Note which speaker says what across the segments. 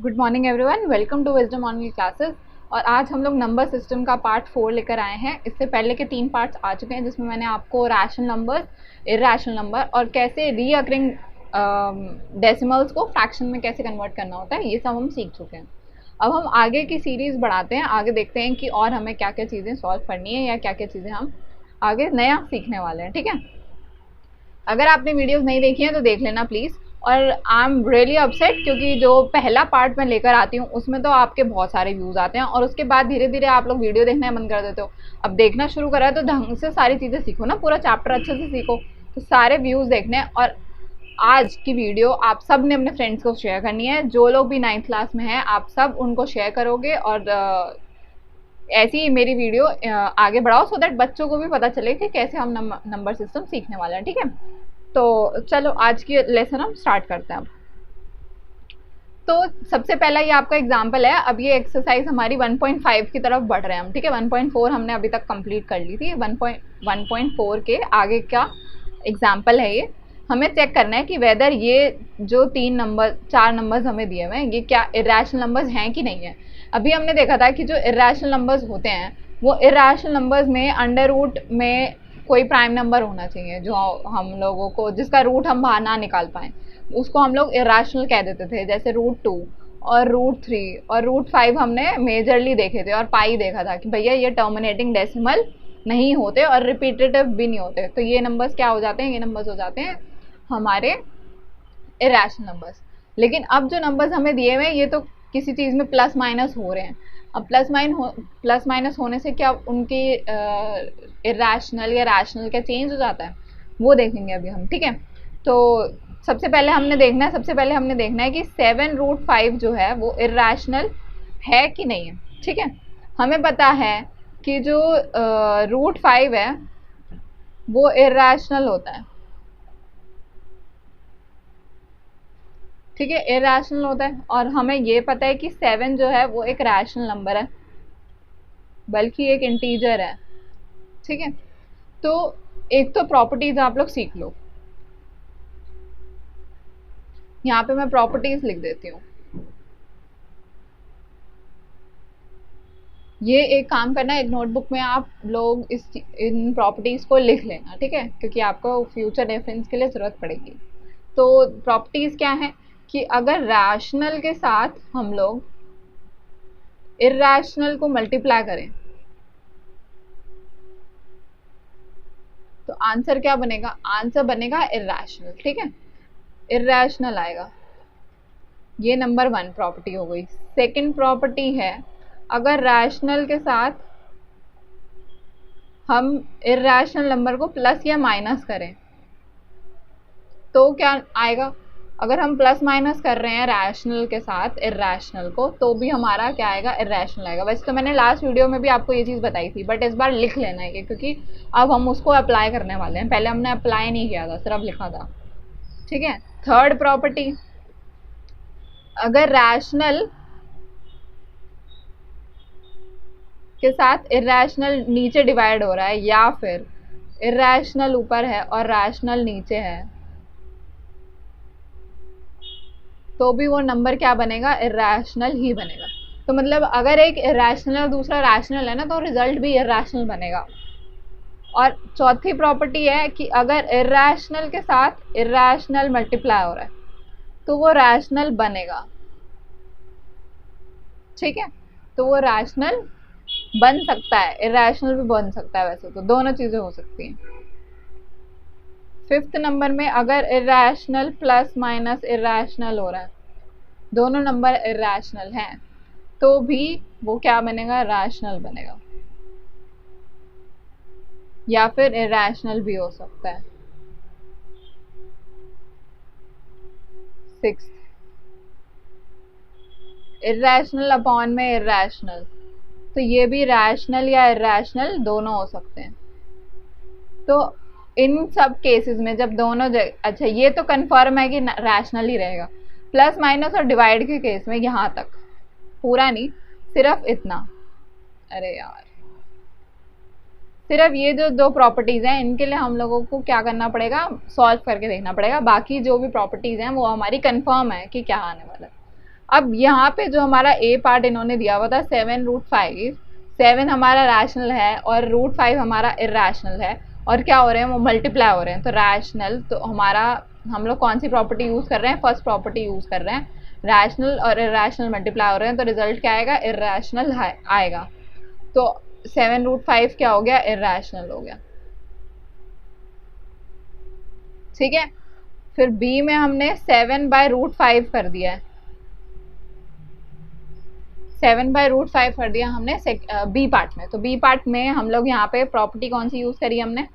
Speaker 1: Good morning everyone, welcome to Wisdom Online Classes. और आज हम लोग नंबर सिस्टम का पार्ट 4 लेकर आए हैं। इससे पहले के 3 पार्ट्स आ चुके हैं जिसमें मैंने आपको रैशनल नंबर्स, इरैशनल नंबर और कैसे रीअकरिंग डेसिमल्स को फ्रैक्शन में कैसे कन्वर्ट करना होता है, ये सब हम सीख चुके हैं। अब हम आगे की सीरीज़ बढ़ाते हैं, आगे देखते हैं कि और हमें क्या क्या चीज़ें सॉल्व करनी है या क्या क्या चीज़ें हम आगे नया सीखने वाले हैं। ठीक है, अगर आपने वीडियोस नहीं देखी हैं तो देख लेना प्लीज़। और आई एम रियली अपसेट क्योंकि जो पहला पार्ट मैं लेकर आती हूँ उसमें तो आपके बहुत सारे व्यूज़ आते हैं और उसके बाद धीरे धीरे आप लोग वीडियो देखना बंद कर देते हो। अब देखना शुरू करा है तो ढंग से सारी चीज़ें सीखो ना, पूरा चैप्टर अच्छे से सीखो। तो सारे व्यूज़ देखने और आज की वीडियो आप सब ने अपने फ्रेंड्स को शेयर करनी है। जो लोग भी 9th क्लास में हैं आप सब उनको शेयर करोगे और ऐसी ही मेरी वीडियो आगे बढ़ाओ सो दैट बच्चों को भी पता चले कि कैसे हम नंबर सिस्टम सीखने वाले हैं। ठीक है, तो चलो आज की लेसन हम स्टार्ट करते हैं। अब तो सबसे पहला ये आपका एग्जाम्पल है। अब ये एक्सरसाइज हमारी 1.5 की तरफ बढ़ रहे हैं हम। ठीक है, 1.4 हमने अभी तक कंप्लीट कर ली थी। 1.4 के आगे का एग्जाम्पल है ये। हमें चेक करना है कि वेदर ये जो 4 नंबर्स हमें दिए हुए हैं ये क्या इरैशनल नंबर्स हैं कि नहीं है। अभी हमने देखा था कि जो इरैशनल नंबर्स होते हैं वो इरैशनल नंबर्स में अंडर रूट में कोई प्राइम नंबर होना चाहिए जो हम लोगों को जिसका रूट हम बाहर ना निकाल पाएँ, उसको हम लोग इरैशनल कह देते थे। जैसे √2 और √3 और √5 हमने मेजरली देखे थे और पाई देखा था कि भैया ये टर्मिनेटिंग डेसिमल नहीं होते और रिपीटेटिव भी नहीं होते। तो ये नंबर्स क्या हो जाते हैं, ये नंबर्स हो जाते हैं हमारे इरैशनल नंबर्स। लेकिन अब जो नंबर्स हमें दिए हुए हैं ये तो किसी चीज़ में प्लस माइनस हो रहे हैं। अब प्लस माइनस होने से क्या उनकी इरैशनल या रैशनल क्या चेंज हो जाता है, वो देखेंगे अभी हम। ठीक है, तो सबसे पहले हमने देखना है कि 7√5 जो है वो इरैशनल है कि नहीं है। ठीक है, हमें पता है कि जो √5 है वो इरैशनल होता है। ठीक है, इरैशनल होता है और हमें ये पता है कि 7 जो है वो एक रैशनल नंबर है, बल्कि एक इंटीजर है। ठीक है, तो एक तो प्रॉपर्टीज आप लोग सीख लो। यहाँ पे मैं प्रॉपर्टीज लिख देती हूँ। ये एक काम करना, एक नोटबुक में आप लोग इन प्रॉपर्टीज को लिख लेना। ठीक है, क्योंकि आपको फ्यूचर रेफरेंस के लिए ज़रूरत पड़ेगी। तो प्रॉपर्टीज क्या है कि अगर रैशनल के साथ हम लोग इरैशनल को मल्टीप्लाई करें तो आंसर क्या बनेगा, आंसर बनेगा इरैशनल। ठीक है, इरैशनल आएगा। ये नंबर 1 प्रॉपर्टी हो गई। सेकंड प्रॉपर्टी है अगर रैशनल के साथ हम इरैशनल नंबर को प्लस या माइनस करें तो क्या आएगा। अगर हम प्लस माइनस कर रहे हैं रैशनल के साथ इरैशनल को तो भी हमारा क्या आएगा, इरैशनल आएगा। वैसे तो मैंने लास्ट वीडियो में भी आपको ये चीज़ बताई थी बट इस बार लिख लेना है क्योंकि अब हम उसको अप्लाई करने वाले हैं। पहले हमने अप्लाई नहीं किया था, सिर्फ लिखा था। ठीक है, थर्ड प्रॉपर्टी, अगर रैशनल के साथ इरैशनल नीचे डिवाइड हो रहा है या फिर इरैशनल ऊपर है और रैशनल नीचे है तो भी वो नंबर क्या बनेगा, इरैशनल ही बनेगा। तो मतलब अगर एक इरैशनल और दूसरा रैशनल है ना तो रिजल्ट भी इरैशनल बनेगा। और चौथी प्रॉपर्टी है कि अगर इरैशनल के साथ इरैशनल मल्टीप्लाई हो रहा है तो वो रैशनल बनेगा। ठीक है, तो वो रैशनल बन सकता है, इरैशनल भी बन सकता है। वैसे तो दोनों चीज़ें हो सकती हैं। फिफ्थ नंबर में अगर इरैशनल प्लस माइनस इरैशनल हो रहा है, दोनों नंबर इरैशनल हैं तो भी वो क्या बनेगा, रैशनल बनेगा या फिर इरैशनल भी हो सकता है। सिक्स, इरैशनल अपॉन में इरैशनल, तो ये भी रैशनल या इरैशनल दोनों हो सकते हैं। तो इन सब केसेस में जब दोनों अच्छा ये तो कंफर्म है कि रैशनल ही रहेगा। प्लस माइनस और डिवाइड के केस में यहाँ तक, पूरा नहीं, सिर्फ इतना। अरे यार, सिर्फ ये जो 2 प्रॉपर्टीज़ हैं इनके लिए हम लोगों को क्या करना पड़ेगा, सॉल्व करके देखना पड़ेगा। बाकी जो भी प्रॉपर्टीज़ हैं वो हमारी कंफर्म है कि क्या आने वाला है। अब यहाँ पे जो हमारा ए पार्ट इन्होंने दिया हुआ था 7√5, 7 हमारा रैशनल है और √5 हमारा इरेशनल है, और क्या हो रहे हैं वो मल्टीप्लाई हो रहे हैं, तो रैशनल, तो हमारा हम लोग कौन सी प्रॉपर्टी यूज़ कर रहे हैं, फर्स्ट प्रॉपर्टी यूज़ कर रहे हैं, रैशनल और इरेशनल मल्टीप्लाई हो रहे हैं, तो रिजल्ट क्या आएगा, इरेशनल आएगा। तो 7√5 क्या हो गया, इरेशनल हो गया। ठीक है, फिर बी में हमने 7/√5 कर दिया है, 7/√5 कर दिया हमने बी पार्ट में। तो बी पार्ट में हम लोग यहाँ पे प्रॉपर्टी कौन सी यूज़ करी, हमने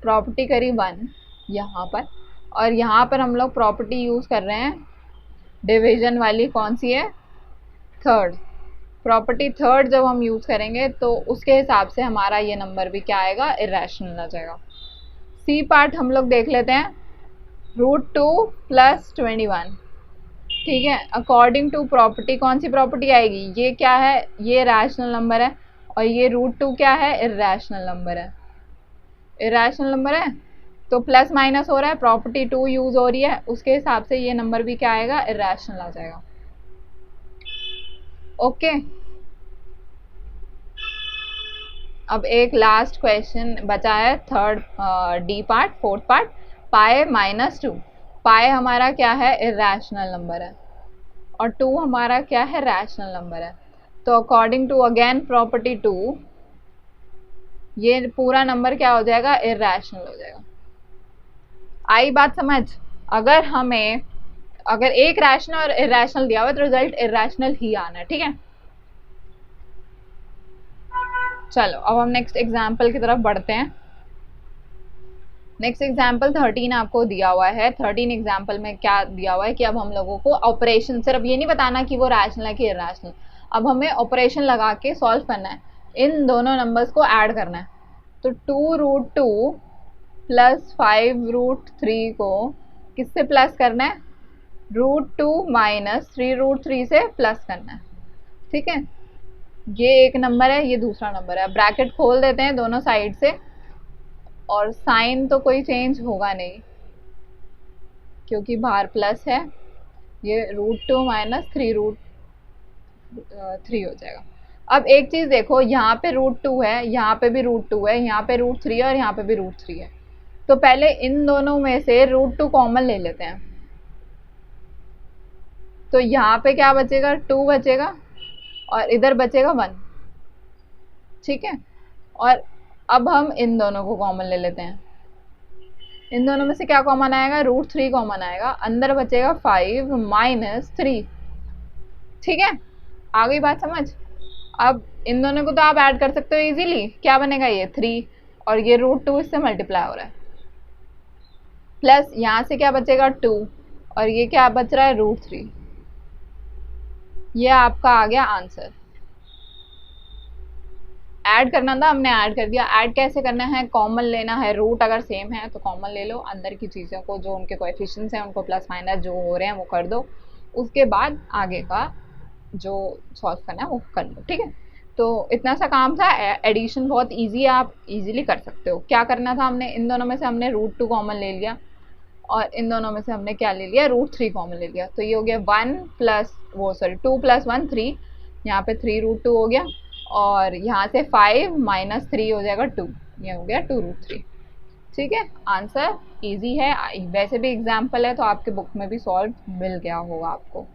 Speaker 1: प्रॉपर्टी करी 1 यहाँ पर, और यहाँ पर हम लोग प्रॉपर्टी यूज़ कर रहे हैं डिवीजन वाली, कौन सी है, थर्ड प्रॉपर्टी। थर्ड जब हम यूज़ करेंगे तो उसके हिसाब से हमारा ये नंबर भी क्या आएगा, इरेशनल आ जाएगा। सी पार्ट हम लोग देख लेते हैं, √2 + 21, ठीक है, अकॉर्डिंग टू प्रॉपर्टी कौन सी प्रॉपर्टी आएगी, ये क्या है, ये रैशनल नंबर है, और ये √2 क्या है, इरेशनल नंबर है, इरेशनल नंबर है, तो प्लस माइनस हो रहा है, प्रॉपर्टी 2 यूज़ हो रही है, उसके हिसाब से ये नंबर भी क्या आएगा, इरेशनल आ जाएगा। ओके, अब एक लास्ट क्वेश्चन बचा है, third D part, fourth part, pi -2, pi हमारा क्या है, इरेशनल नंबर है, और 2 हमारा क्या है, रैशनल नंबर है। तो अकॉर्डिंग टू अगेन प्रॉपर्टी 2, ये पूरा नंबर क्या हो जाएगा, इरेशनल हो जाएगा। आई बात समझ, अगर एक रैशनल और इरेशनल दिया हुआ तो रिजल्ट इरेशनल ही आना है, ठीक है। चलो अब हम नेक्स्ट एग्जाम्पल की तरफ बढ़ते हैं। नेक्स्ट एग्जाम्पल 13 आपको दिया हुआ है। 13 एग्जाम्पल में क्या दिया हुआ है कि अब हम लोगों को ऑपरेशन, सिर्फ ये नहीं बताना कि वो रैशनल है कि इरेशनल, अब हमें ऑपरेशन लगा के सॉल्व करना है, इन दोनों नंबर्स को ऐड करना है। तो 2√2 + 5√3 को किससे प्लस करना है, √2 - 3√3 से प्लस करना है, ठीक है। ये एक नंबर है, ये दूसरा नंबर है, ब्रैकेट खोल देते हैं दोनों साइड से, और साइन तो कोई चेंज होगा नहीं क्योंकि बाहर प्लस है, ये √2 - 3√3 हो जाएगा। अब एक चीज़ देखो, यहाँ पे √2 है, यहाँ पे भी √2 है, यहाँ पे √3 है, और यहाँ पे भी √3 है, तो पहले इन दोनों में से √2 कॉमन ले लेते हैं, तो यहाँ पे क्या बचेगा, 2 बचेगा, और इधर बचेगा 1, ठीक है। और अब हम इन दोनों को कॉमन ले लेते हैं, इन दोनों में से क्या कॉमन आएगा, √3 कॉमन आएगा, अंदर बचेगा 5 - 3, ठीक है। आ गई बात समझ। अब इन दोनों को तो आप ऐड कर सकते हो इजीली, क्या बनेगा, ये 3 और ये √2 इससे मल्टीप्लाई हो रहा है, प्लस यहाँ से क्या बचेगा 2 और ये क्या बच रहा है √3, ये आपका आ गया आंसर। ऐड करना था, हमने ऐड कर दिया। ऐड कैसे करना है, कॉमन लेना है, रूट अगर सेम है तो कॉमन ले लो, अंदर की चीज़ों को जो उनके कोएफिशिएंट्स हैं उनको प्लस माइनस जो हो रहे हैं वो कर दो, उसके बाद आगे का जो सॉल्व करना है वो कर लो, ठीक है। तो इतना सा काम था, एडिशन बहुत ईजी है, आप इजीली कर सकते हो। क्या करना था, हमने इन दोनों में से हमने √2 कॉमन ले लिया, और इन दोनों में से हमने क्या ले लिया, √3 कॉमन ले लिया, तो ये हो गया 2 + 1 3, यहाँ पे 3√2 हो गया, और यहाँ से 5 - 3 हो जाएगा 2, ये हो गया 2√3, ठीक है। आंसर इजी है, वैसे भी एग्जाम्पल है तो आपके बुक में भी सॉल्व मिल गया होगा आपको।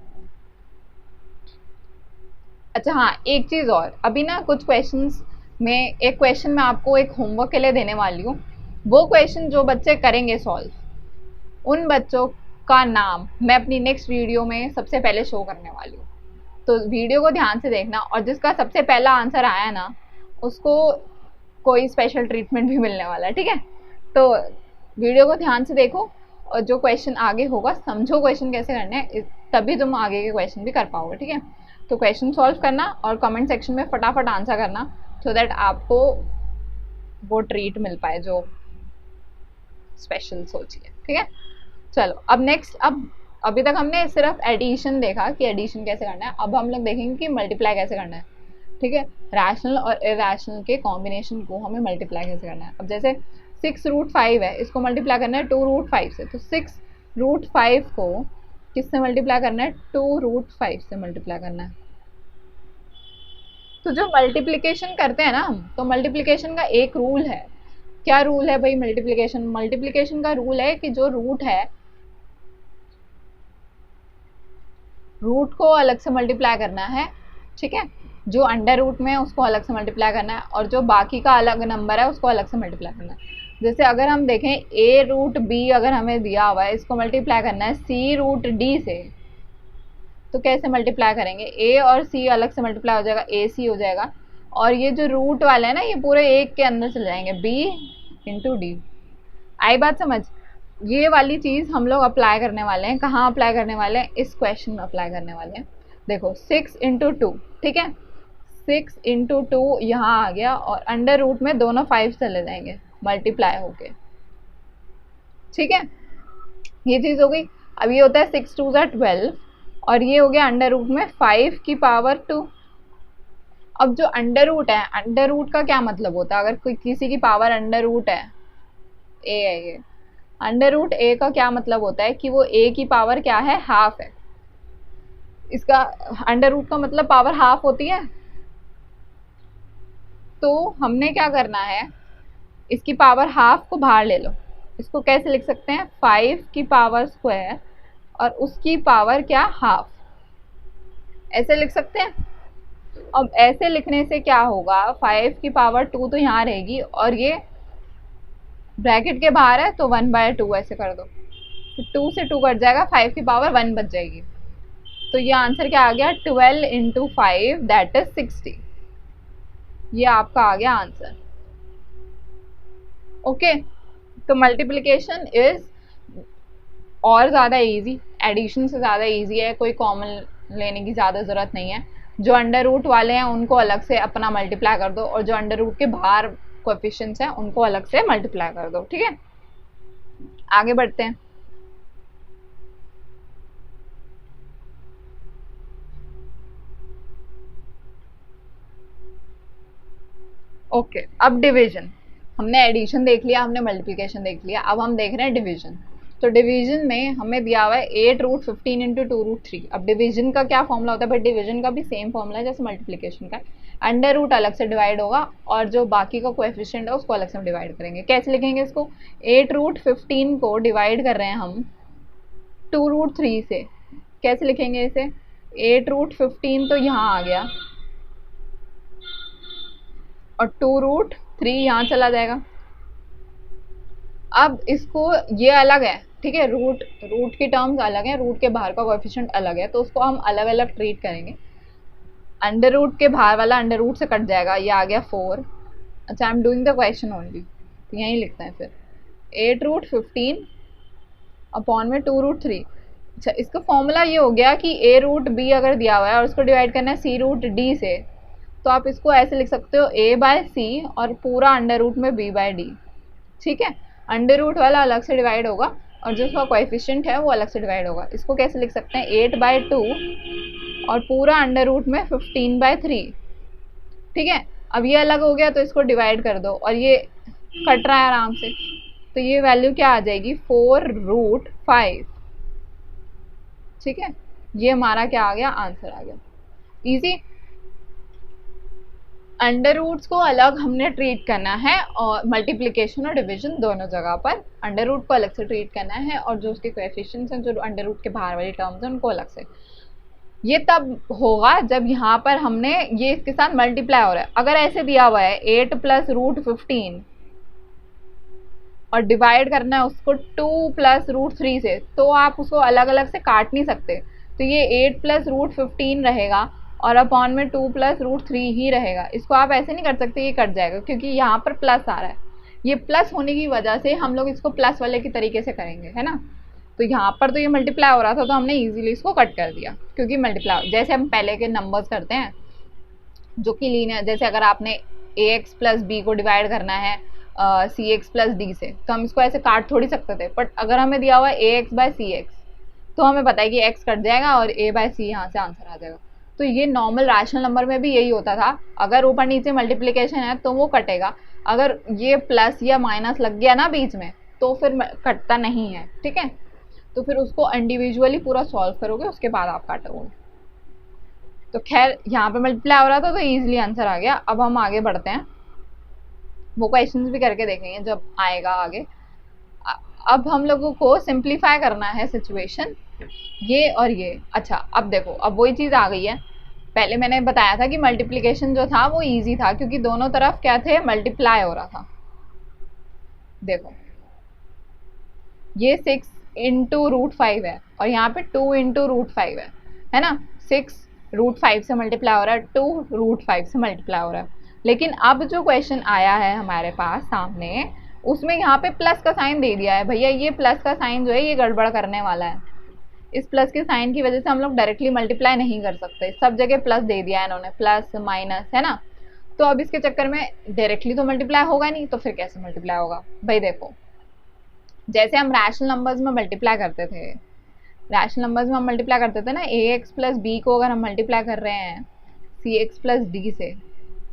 Speaker 1: अच्छा हाँ, एक चीज़ और, अभी ना कुछ क्वेश्चंस में, एक क्वेश्चन मैं आपको एक होमवर्क के लिए देने वाली हूँ, वो क्वेश्चन जो बच्चे करेंगे सॉल्व, उन बच्चों का नाम मैं अपनी नेक्स्ट वीडियो में सबसे पहले शो करने वाली हूँ, तो वीडियो को ध्यान से देखना, और जिसका सबसे पहला आंसर आया ना उसको कोई स्पेशल ट्रीटमेंट भी मिलने वाला है, ठीक है। तो वीडियो को ध्यान से देखो, और जो क्वेश्चन आगे होगा समझो क्वेश्चन कैसे करने हैं, तभी तुम आगे के क्वेश्चन भी कर पाओगे, ठीक है। तो क्वेश्चन सॉल्व करना और कमेंट सेक्शन में फटाफट आंसर करना, सो दैट आपको वो ट्रीट मिल पाए जो स्पेशल सोचिए, ठीक है। चलो अब नेक्स्ट, अब अभी तक हमने सिर्फ एडिशन देखा कि एडिशन कैसे करना है, अब हम लोग देखेंगे कि मल्टीप्लाई कैसे करना है, ठीक है। रैशनल और इरेशनल के कॉम्बिनेशन को हमें मल्टीप्लाई कैसे करना है। अब जैसे 6√5 है, इसको मल्टीप्लाई करना है 2√5 से, तो 6√5 को किससे मल्टीप्लाई करना है, 2√5 से मल्टीप्लाई करना है। तो जो मल्टीप्लिकेशन करते हैं ना हम, तो मल्टीप्लिकेशन का एक रूल है। क्या रूल है भाई मल्टीप्लिकेशन का रूल है कि जो रूट है, रूट को अलग से मल्टीप्लाई करना है, ठीक है, जो अंडर रूट में है उसको अलग से मल्टीप्लाई करना है, और जो बाकी का अलग नंबर है उसको अलग से मल्टीप्लाई करना है। जैसे अगर हम देखें a√b अगर हमें दिया हुआ है, इसको मल्टीप्लाई करना है c√d से, तो कैसे मल्टीप्लाई करेंगे, a और c अलग से मल्टीप्लाई हो जाएगा, ac हो जाएगा, और ये जो रूट वाले हैं ना ये पूरे एक के अंदर चले जाएंगे, b/d। आई बात समझ। ये वाली चीज़ हम लोग अप्लाई करने वाले हैं, कहाँ अप्लाई करने वाले हैं, इस क्वेश्चन में अप्लाई करने वाले हैं। देखो 6/2, ठीक है, 6/2 यहाँ आ गया, और अंडर रूट में दोनों 5 चले जाएंगे मल्टीप्लाई होके, ठीक है, ये चीज़ हो गई। अब ये होता है 6×2 = 12, और ये हो गया अंडर रूट में 5⁻²। अब जो अंडर रूट है, अंडर रूट का क्या मतलब होता है, अगर कोई किसी की पावर अंडर रूट है, ए है ये, अंडर रूट ए का क्या मतलब होता है कि वो ए की पावर क्या है, हाफ है। इसका अंडर रूट का मतलब पावर हाफ होती है। तो हमने क्या करना है, इसकी पावर हाफ को बाहर ले लो। इसको कैसे लिख सकते हैं, 5² और उसकी पावर क्या, हाफ, ऐसे लिख सकते हैं। अब ऐसे लिखने से क्या होगा, 5² तो यहाँ रहेगी, और ये ब्रैकेट के बाहर है तो 1/2 ऐसे कर दो, तो 2 से 2 कट जाएगा, 5⁻1 बच जाएगी। तो ये आंसर क्या आ गया, 12 × 5 दैट इज 60। ये आपका आ गया आंसर। ओके, तो मल्टीप्लिकेशन इज और ज़्यादा इजी, एडिशन से ज़्यादा इजी है, कोई कॉमन लेने की ज़्यादा ज़रूरत नहीं है। जो अंडर रूट वाले हैं उनको अलग से अपना मल्टीप्लाई कर दो, और जो अंडर रूट के बाहर कोएफिशिएंट्स हैं उनको अलग से मल्टीप्लाई कर दो, ठीक है। आगे बढ़ते हैं। ओके, अब डिवीजन, हमने एडिशन देख लिया, हमने मल्टीप्लिकेशन देख लिया, अब हम देख रहे हैं डिवीजन। तो डिवीजन में हमें दिया हुआ है 8√15 × 2√3। अब डिवीजन का क्या फॉर्मूला होता है, बट डिवीजन का भी सेम फॉर्मूला है जैसे मल्टीप्लिकेशन का। अंडर रूट अलग से डिवाइड होगा, और जो बाकी का कोएफिशिएंट है उसको अलग से डिवाइड करेंगे। कैसे लिखेंगे इसको, 8√15 को डिवाइड कर रहे हैं हम 2√3 से, कैसे लिखेंगे इसे, 8√15 तो यहाँ आ गया, और 2√3 यहाँ चला जाएगा। अब इसको, ये अलग है, ठीक है, रूट की टर्म्स अलग है, रूट के बाहर का कोएफिशिएंट अलग है, तो उसको हम अलग अलग ट्रीट करेंगे। अंडर रूट के बाहर वाला अंडर रूट से कट जाएगा, ये आ गया 4। अच्छा, I am doing the question only, तो यहीं लिखते हैं फिर 8√15 अपॉन में 2√3। अच्छा, इसका फॉर्मूला ये हो गया कि a√b अगर दिया हुआ है और उसको डिवाइड करना है c√d से, तो आप इसको ऐसे लिख सकते हो a/c और पूरा अंडर रूट में b/d, ठीक है। अंडर रूट वाला अलग से डिवाइड होगा, और जो उसका कोएफिशिएंट है वो अलग से डिवाइड होगा। इसको कैसे लिख सकते हैं, 8/2 और पूरा अंडर रूट में 15/3, ठीक है। अब ये अलग हो गया तो इसको डिवाइड कर दो, और ये कट रहा है आराम से, तो ये वैल्यू क्या आ जाएगी, 4√5, ठीक है। ये हमारा क्या आ गया, आंसर आ गया। इजी। अंडर रूट्स को अलग हमने ट्रीट करना है, और मल्टीप्लिकेशन और डिवीजन दोनों जगह पर अंडर रूट को अलग से ट्रीट करना है, और जो उसके कोएफिशिएंट्स हैं, जो अंडर रूट के बाहर वाली टर्म्स हैं, उनको अलग से। ये तब होगा जब यहाँ पर हमने ये इसके साथ मल्टीप्लाई हो रहा है। अगर ऐसे दिया हुआ है 8 + √15 और डिवाइड करना है उसको 2 + √3 से, तो आप उसको अलग अलग से काट नहीं सकते। तो ये 8 + √15 रहेगा, और अपॉन में 2 + √3 ही रहेगा। इसको आप ऐसे नहीं कर सकते, ये कट जाएगा, क्योंकि यहाँ पर प्लस आ रहा है। ये प्लस होने की वजह से हम लोग इसको प्लस वाले की तरीके से करेंगे, है ना। तो यहाँ पर तो ये मल्टीप्लाई हो रहा था, तो हमने इजीली इसको कट कर दिया, क्योंकि मल्टीप्लाई जैसे हम पहले के नंबर्स करते हैं जो कि लीनियर, जैसे अगर आपने ax + b को डिवाइड करना है cx + d से, तो हम इसको ऐसे काट थोड़ी सकते थे। बट अगर हमें दिया हुआ है ax/cx, तो हमें पता है कि x कट जाएगा और a/c यहाँ से आंसर आ जाएगा। तो ये नॉर्मल रैशनल नंबर में भी यही होता था, अगर ऊपर नीचे मल्टीप्लिकेशन है तो वो कटेगा, अगर ये प्लस या माइनस लग गया ना बीच में, तो फिर कटता नहीं है, ठीक है। तो फिर उसको इंडिविजुअली पूरा सॉल्व करोगे, उसके बाद आप काटोगे। तो खैर यहाँ पे मल्टीप्लाई हो रहा था तो इजीली आंसर आ गया। अब हम आगे बढ़ते हैं, वो क्वेश्चंस भी करके देखेंगे जब आएगा आगे। अब हम लोगों को सिंप्लीफाई करना है सिचुएशन, ये और ये। अच्छा अब देखो, अब वही चीज़ आ गई है। पहले मैंने बताया था कि मल्टीप्लिकेशन जो था वो इजी था, क्योंकि दोनों तरफ क्या थे, मल्टीप्लाई हो रहा था। देखो ये 6 इंटू रूट 5 है और यहाँ पे 2 इंटू रूट 5 है ना। 6 रूट 5 से मल्टीप्लाई हो रहा है, 2 रूट 5 से मल्टीप्लाई हो रहा है। लेकिन अब जो क्वेश्चन आया है हमारे पास सामने, उसमें यहाँ पे प्लस का साइन दे दिया है। भैया ये प्लस का साइन जो है ये गड़बड़ करने वाला है। इस प्लस के साइन की वजह से हम लोग डायरेक्टली मल्टीप्लाई नहीं कर सकते, सब जगह प्लस दे दिया है इन्होंने, प्लस माइनस, है ना। तो अब इसके चक्कर में डायरेक्टली तो मल्टीप्लाई होगा नहीं, तो फिर कैसे मल्टीप्लाई होगा भाई। देखो जैसे हम रैशनल नंबर्स में मल्टीप्लाई करते थे, रैशनल नंबर्स में हम मल्टीप्लाई करते थे ना, ए एक्स प्लस बी को अगर हम मल्टीप्लाई कर रहे हैं सी एक्स प्लस डी से,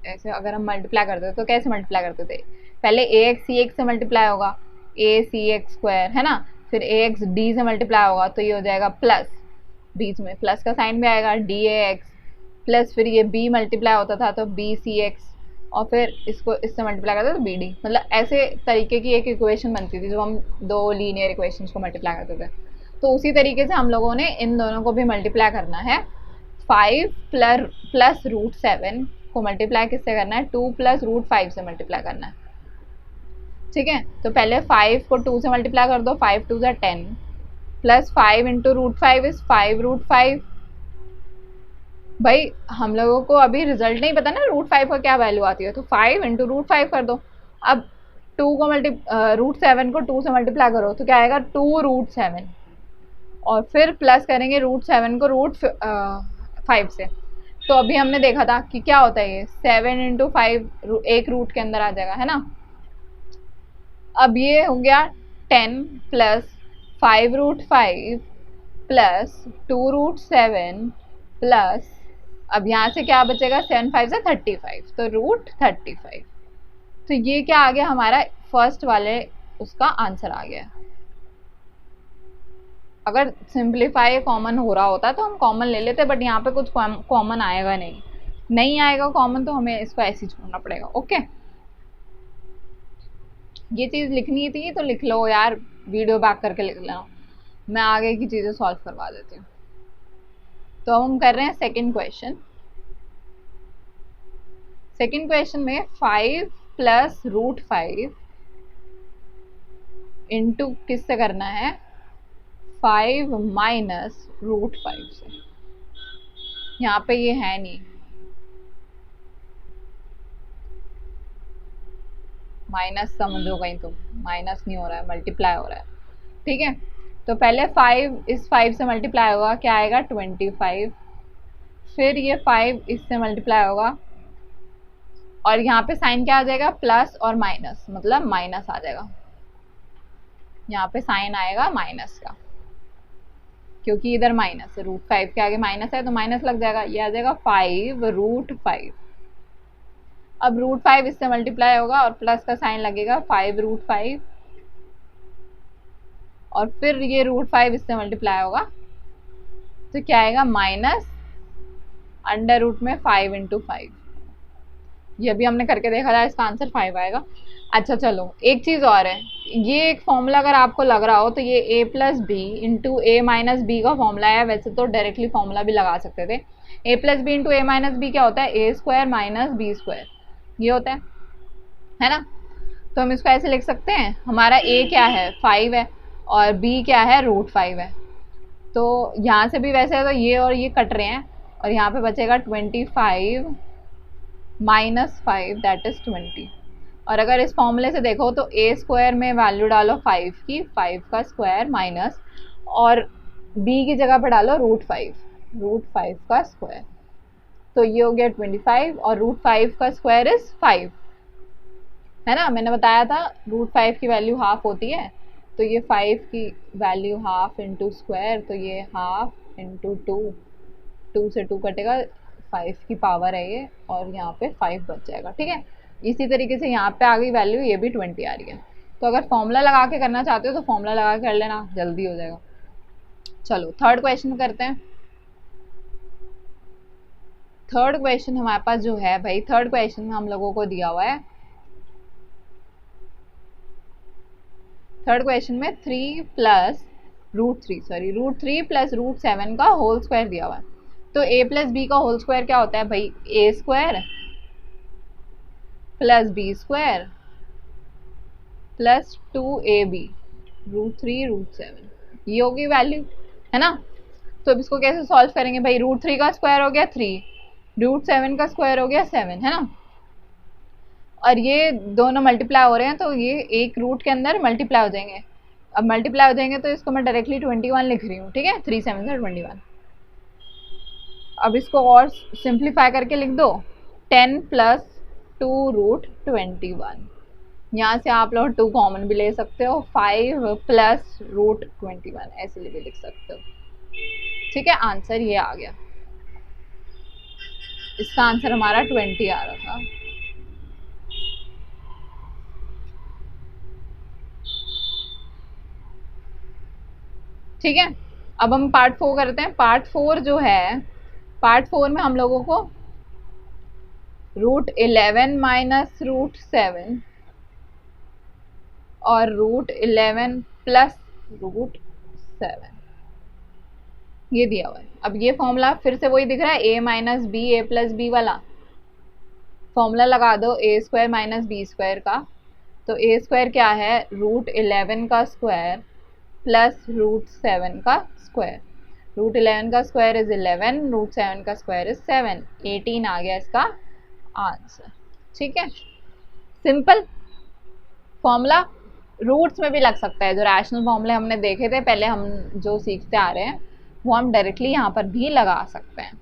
Speaker 1: ऐसे अगर हम मल्टीप्लाई करते थे तो कैसे मल्टीप्लाई करते थे, पहले ए एक्स सी एक्स से मल्टीप्लाई होगा, ए सी एक्स स्क्वायर, है ना। फिर ए एक्स डी से मल्टीप्लाई होगा तो ये हो जाएगा प्लस, बीच में प्लस का साइन भी आएगा, डी ए एक्स प्लस, फिर ये बी मल्टीप्लाई होता था तो बी सी एक्स, और फिर इसको इससे मल्टीप्लाई करते तो बी डी। मतलब ऐसे तरीके की एक इक्वेशन बनती थी जो हम दो लीनियर इक्वेशंस को मल्टीप्लाई करते थे। तो उसी तरीके से हम लोगों ने इन दोनों को भी मल्टीप्लाई करना है। 5 प्लस रूट 7 को मल्टीप्लाई किससे करना है, 2 प्लस रूट 5 से मल्टीप्लाई करना है। ठीक है, तो पहले 5 को 2 से मल्टीप्लाई कर दो, 5 2 ज़ा 10 plus 5 into root 5 is 5 root 5। भाई हम लोगों को अभी रिजल्ट नहीं पता ना रूट 5 का क्या वैल्यू आती है, तो 5 इंटू रूट 5 कर दो। अब 2 को रूट 7 को 2 से मल्टीप्लाई करो तो क्या आएगा, 2 रूट 7, और फिर प्लस करेंगे रूट 7 को रूट 5 से। तो अभी हमने देखा था कि क्या होता है, ये 7 इंटू 5 एक रूट के अंदर आ जाएगा, है ना। अब ये हो गया 10 plus 5 root 5 plus 2 root 7 plus, अब यहाँ से क्या बचेगा, 7 5 से 35, तो रूट 35। तो ये क्या आ गया हमारा फर्स्ट वाले उसका आंसर आ गया। अगर सिंप्लीफाई कॉमन हो रहा होता तो हम कॉमन ले लेते, बट यहाँ पे कुछ कॉमन आएगा नहीं आएगा कॉमन, तो हमें इसको ऐसे ही छोड़ना पड़ेगा। ओके, ये चीज़ लिखनी थी तो लिख लो यार, वीडियो बैक करके लिख लेना, मैं आगे की चीज़ें सॉल्व करवा देती हूँ। तो अब हम कर रहे हैं सेकंड क्वेश्चन। सेकंड क्वेश्चन में 5 प्लस रूट 5 इंटू किससे करना है, 5 माइनस रूट 5 से। यहाँ पे ये है नहीं, माइनस समझो कहीं तुम, माइनस नहीं हो रहा है, मल्टीप्लाई हो रहा है। ठीक है, तो पहले 5 इस 5 से मल्टीप्लाई होगा, क्या आएगा 25, फिर ये 5 इससे मल्टीप्लाई होगा, और यहाँ पे साइन क्या आ जाएगा, प्लस और माइनस, मतलब माइनस आ जाएगा। यहाँ पे साइन आएगा माइनस का, क्योंकि इधर माइनस है, रूट 5 के आगे माइनस है तो माइनस लग जाएगा, ये आ जाएगा 5 रूट 5। अब रूट 5 इससे मल्टीप्लाई होगा और प्लस का साइन लगेगा, 5 रूट 5, और फिर ये रूट 5 इससे मल्टीप्लाई होगा तो क्या आएगा, माइनस अंडर रूट में 5 इंटू 5। ये भी हमने करके देखा था, इसका आंसर 5 आएगा। अच्छा चलो एक चीज़ और है, ये एक फॉर्मूला अगर आपको लग रहा हो तो ये a plus B into A minus B का फॉर्मूला है। वैसे तो डायरेक्टली फॉर्मूला भी लगा सकते थे, a plus B into A minus B क्या होता है, A square minus B square, ये होता है ना। तो हम इसको ऐसे लिख सकते हैं, हमारा a क्या है 5 है और b क्या है रूट 5 है। तो यहाँ से भी वैसे है तो ये और ये कट रहे हैं, और यहाँ पे बचेगा 25 माइनस 5 दैट इज 20। और अगर इस फॉर्मूले से देखो तो a स्क्वायर में वैल्यू डालो 5 की, 5 का स्क्वायर माइनस, और b की जगह पे डालो रूट 5 का स्क्वायर, तो ये हो गया 25, और रूट 5 का स्क्वायर इज 5, है ना। मैंने बताया था रूट 5 की वैल्यू हाफ होती है, तो ये 5 की वैल्यू हाफ इंटू स्क्वायर, तो ये हाफ इंटू 2 से 2 कटेगा, 5 की पावर है ये, और यहाँ पे 5 बच जाएगा। ठीक है, इसी तरीके से यहाँ पे आ गई वैल्यू, ये भी 20 आ रही है। तो अगर फॉर्मूला लगा के करना चाहते हो तो फॉर्मूला लगा के कर लेना, जल्दी हो जाएगा। चलो थर्ड क्वेश्चन करते हैं। थर्ड क्वेश्चन हमारे पास जो है भाई, थर्ड क्वेश्चन में हम लोगों को दिया हुआ है, थर्ड क्वेश्चन में root three plus root seven का होल स्क्वायर दिया हुआ है। तो a प्लस बी का होल स्क्वायर क्या होता है भाई, A square plus B square plus 2ab root 3 root 7, ये होगी वैल्यू, है ना। तो अब इसको कैसे सॉल्व करेंगे भाई, रूट 3 का स्क्वायर हो गया 3, रूट 7 का स्क्वायर हो गया 7, है ना। और ये दोनों मल्टीप्लाई हो रहे हैं तो ये एक रूट के अंदर मल्टीप्लाई हो जाएंगे। अब मल्टीप्लाई हो जाएंगे तो इसको मैं डायरेक्टली 21 लिख रही हूँ, ठीक है, 3 7 से 21। अब इसको और सिंप्लीफाई करके लिख दो, 10 प्लस 2 रूट 21, यहाँ से आप लोग 2 कॉमन भी ले सकते हो, 5 प्लस रूट 21 ऐसे भी लिख सकते हो, ठीक है। आंसर ये आ गया, इसका आंसर हमारा 20 आ रहा था। ठीक है, अब हम पार्ट 4 करते हैं। पार्ट 4 जो है, पार्ट 4 में हम लोगों को रूट 11 माइनस रूट 7 और रूट 11 प्लस रूट 7 ये दिया हुआ है। अब ये फॉर्मूला फिर से वही दिख रहा है, a minus B A plus B वाला फॉर्मूला लगा दो, A square minus B square का। तो ए स्क्वायर क्या है, रूट 11 का स्क्वायर प्लस रूट 7 का स्क्वायर। रूट 11 का स्क्वायर इज 11, रूट 7 का स्क्वायर इज 7, 18 आ गया इसका आंसर, ठीक है। सिंपल फॉर्मूला रूट्स में भी लग सकता है, जो रैशनल फॉर्मूले हमने देखे थे पहले, हम जो सीखते आ रहे हैं वो हम डायरेक्टली यहाँ पर भी लगा सकते हैं।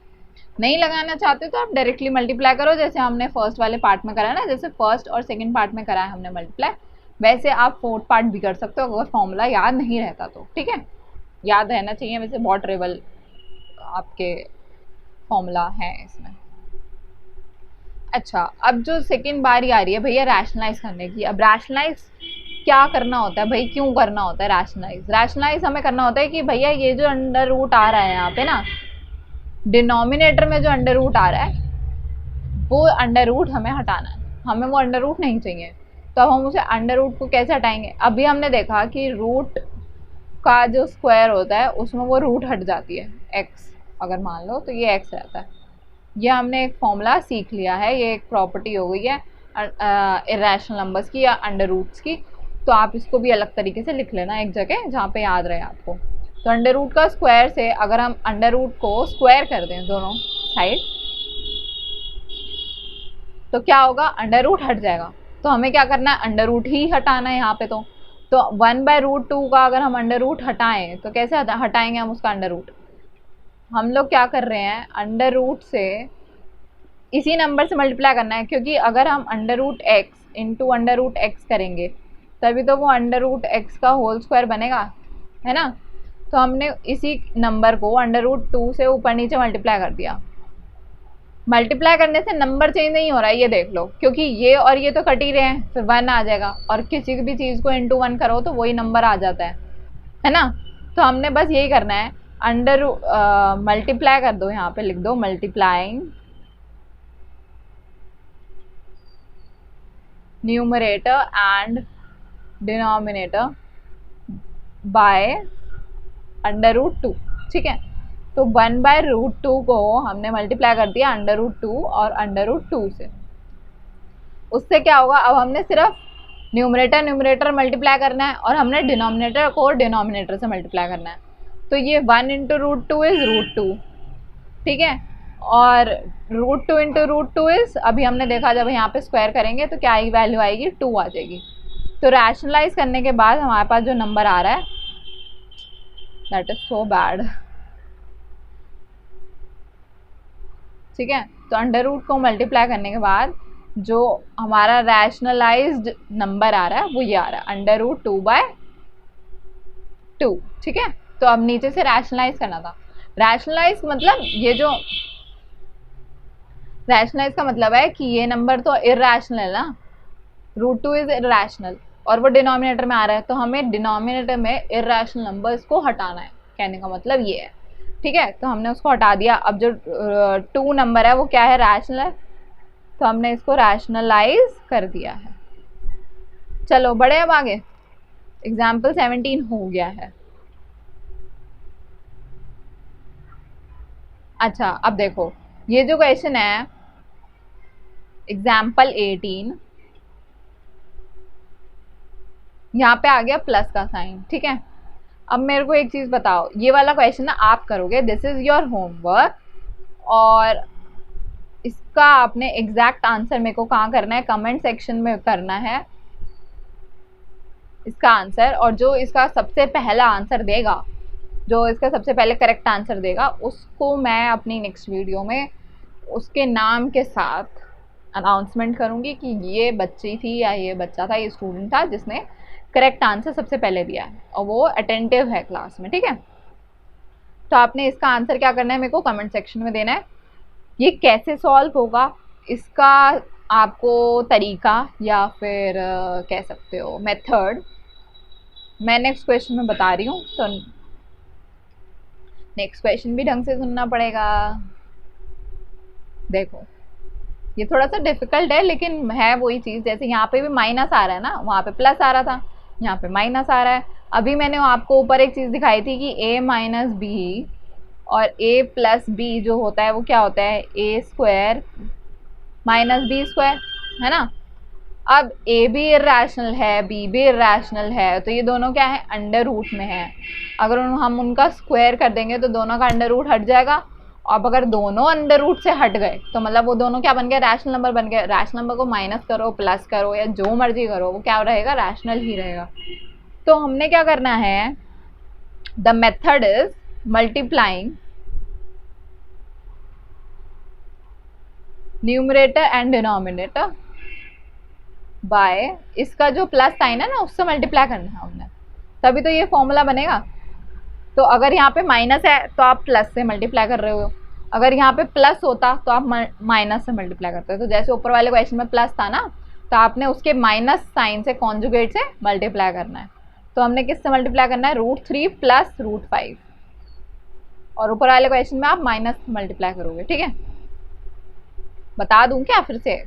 Speaker 1: नहीं लगाना चाहते तो आप डायरेक्टली मल्टीप्लाई करो, जैसे हमने फर्स्ट वाले पार्ट में करा ना, जैसे फर्स्ट और सेकंड पार्ट में करा है हमने मल्टीप्लाई, वैसे आप फोर्थ पार्ट भी कर सकते हो अगर फॉर्मूला याद नहीं रहता तो, ठीक है। याद रहना चाहिए, वैसे बहुत ट्रेबल आपके फॉर्मूला है इसमें। अच्छा, अब जो सेकंड बारी आ रही है भैया रैशनलाइज करने की। अब रैशनलाइज क्या करना होता है भाई, क्यों करना होता है रैशनलाइज? रैशनलाइज हमें करना होता है कि भैया ये जो अंडर रूट आ रहा है यहाँ पे ना, डिनोमिनेटर में जो अंडर रूट आ रहा है वो अंडर रूट हमें हटाना है, हमें वो अंडर रूट नहीं चाहिए। तो अब हम उसे अंडर रूट को कैसे हटाएंगे? अभी हमने देखा कि रूट का जो स्क्वायर होता है उसमें वो रूट हट जाती है, एक्स अगर मान लो तो ये एक्स रहता है। ये हमने एक फॉर्मूला सीख लिया है, ये एक प्रॉपर्टी हो गई है इरेशनल नंबर्स की या अंडर रूट्स की। तो आप इसको भी अलग तरीके से लिख लेना एक जगह जहाँ पे याद रहे आपको। तो अंडर रूट का स्क्वायर से अगर हम अंडर रूट को स्क्वायर कर दें दोनों साइड तो क्या होगा, अंडर रूट हट जाएगा। तो हमें क्या करना है, अंडर रूट ही हटाना है यहाँ पे। तो 1/√2 का अगर हम अंडर रूट हटाएं तो कैसे हटाएंगे हम उसका अंडर रूट? हम लोग क्या कर रहे हैं, अंडर रूट से इसी नंबर से मल्टीप्लाई करना है, क्योंकि अगर हम under root X into under root X करेंगे तभी तो वो अंडर रूट एक्स का होल स्क्वायर बनेगा, है ना। तो हमने इसी नंबर को अंडर रूट 2 से ऊपर नीचे मल्टीप्लाई कर दिया। मल्टीप्लाई करने से नंबर चेंज नहीं हो रहा है, ये देख लो, क्योंकि ये और ये तो कट ही रहे हैं, फिर 1 आ जाएगा। और किसी भी चीज़ को इंटू 1 करो तो वही नंबर आ जाता है ना। तो हमने बस यही करना है, अंडर मल्टीप्लाई कर दो, यहाँ पे लिख दो multiplying numerator and denominator by under root 2, ठीक है। तो 1/√2 को हमने मल्टीप्लाई कर दिया अंडर रूट 2 और अंडर रूट 2 से। उससे क्या होगा, अब हमने सिर्फ न्यूमरेटर मल्टीप्लाई करना है और हमने डिनोमिनेटर को डिनोमिनेटर से मल्टीप्लाई करना है। तो ये 1 इंटू रूट 2 इज √2, ठीक है। और √2 इंटू √2 इज, अभी हमने देखा जब यहाँ पे स्क्वायर करेंगे तो क्या ही वैल्यू आएगी, 2 आ जाएगी। तो रैशनलाइज करने के बाद हमारे पास जो नंबर आ रहा है, दैट इज सो बैड, ठीक है। तो अंडर रूट को मल्टीप्लाई करने के बाद जो हमारा रैशनलाइज्ड नंबर आ रहा है वो ये आ रहा है, अंडर रूट 2/2, ठीक है। तो अब नीचे से रैशनलाइज करना था। रैशनलाइज मतलब ये जो रैशनलाइज का मतलब है कि ये नंबर तो इरैशनल है ना, √2 इज इरैशनल और वो डिनोमिनेटर में आ रहा है, तो हमें डिनोमिनेटर में इरैशनल नंबर्स को हटाना है। कहने का मतलब ये है, ठीक है। तो हमने उसको हटा दिया। अब जो 2 नंबर है वो क्या है, रैशनल है, तो हमने इसको रैशनलाइज कर दिया है। चलो बढ़े अब आगे। एग्जाम्पल 17 हो गया है। अच्छा अब देखो, ये जो क्वेश्चन है एग्जाम्पल 18, यहाँ पे आ गया प्लस का साइन, ठीक है। अब मेरे को एक चीज बताओ, ये वाला क्वेश्चन ना आप करोगे, दिस इज योर होमवर्क, और इसका आपने एग्जैक्ट आंसर मेरे को कहाँ करना है, कमेंट सेक्शन में करना है इसका आंसर। और जो इसका सबसे पहला आंसर देगा, जो इसका सबसे पहले करेक्ट आंसर देगा, उसको मैं अपनी नेक्स्ट वीडियो में उसके नाम के साथ अनाउंसमेंट करूंगी कि ये बच्ची थी या ये बच्चा था, ये स्टूडेंट था जिसने करेक्ट आंसर सबसे पहले दिया है और वो अटेंटिव है क्लास में, ठीक है। तो आपने इसका आंसर क्या करना है, मेरे को कमेंट सेक्शन में देना है। ये कैसे सॉल्व होगा, इसका आपको तरीका या फिर कह सकते हो मेथड मैं नेक्स्ट क्वेश्चन में बता रही हूँ, तो नेक्स्ट क्वेश्चन भी ढंग से सुनना पड़ेगा। देखो ये थोड़ा सा डिफिकल्ट है, लेकिन है वही चीज़, जैसे यहाँ पे भी माइनस आ रहा है ना, वहाँ पे प्लस आ रहा था, यहाँ पे माइनस आ रहा है। अभी मैंने आपको ऊपर एक चीज़ दिखाई थी कि a माइनस बी और a प्लस बी जो होता है वो क्या होता है, a square minus B square, है ना। अब a भी इर्रेशनल है, b भी इर्रेशनल है, तो ये दोनों क्या है, अंडर रूट में है। अगर हम उनका स्क्वायर कर देंगे तो दोनों का अंडर रूट हट जाएगा। अब अगर दोनों अंडर रूट से हट गए तो मतलब वो दोनों क्या बन गए, रैशनल नंबर बन गए। रैशनल नंबर को माइनस करो, प्लस करो या जो मर्जी करो, वो क्या रहेगा, रैशनल ही रहेगा। तो हमने क्या करना है, the method is multiplying numerator and denominator bye, इसका जो प्लस साइन है ना उससे मल्टीप्लाई करना है हमने, तभी तो ये फॉर्मूला बनेगा। तो अगर यहाँ पे माइनस है तो आप प्लस से मल्टीप्लाई कर रहे हो, अगर यहाँ पे प्लस होता तो आप माइनस से मल्टीप्लाई करते हो। तो जैसे ऊपर वाले क्वेश्चन में प्लस था ना, तो आपने उसके माइनस साइन से कॉन्जुगेट से मल्टीप्लाई करना है। तो हमने किससे मल्टीप्लाई करना है, √3 प्लस √5, और ऊपर वाले क्वेश्चन में आप माइनस मल्टीप्लाई करोगे, ठीक है। बता दूं क्या फिर से,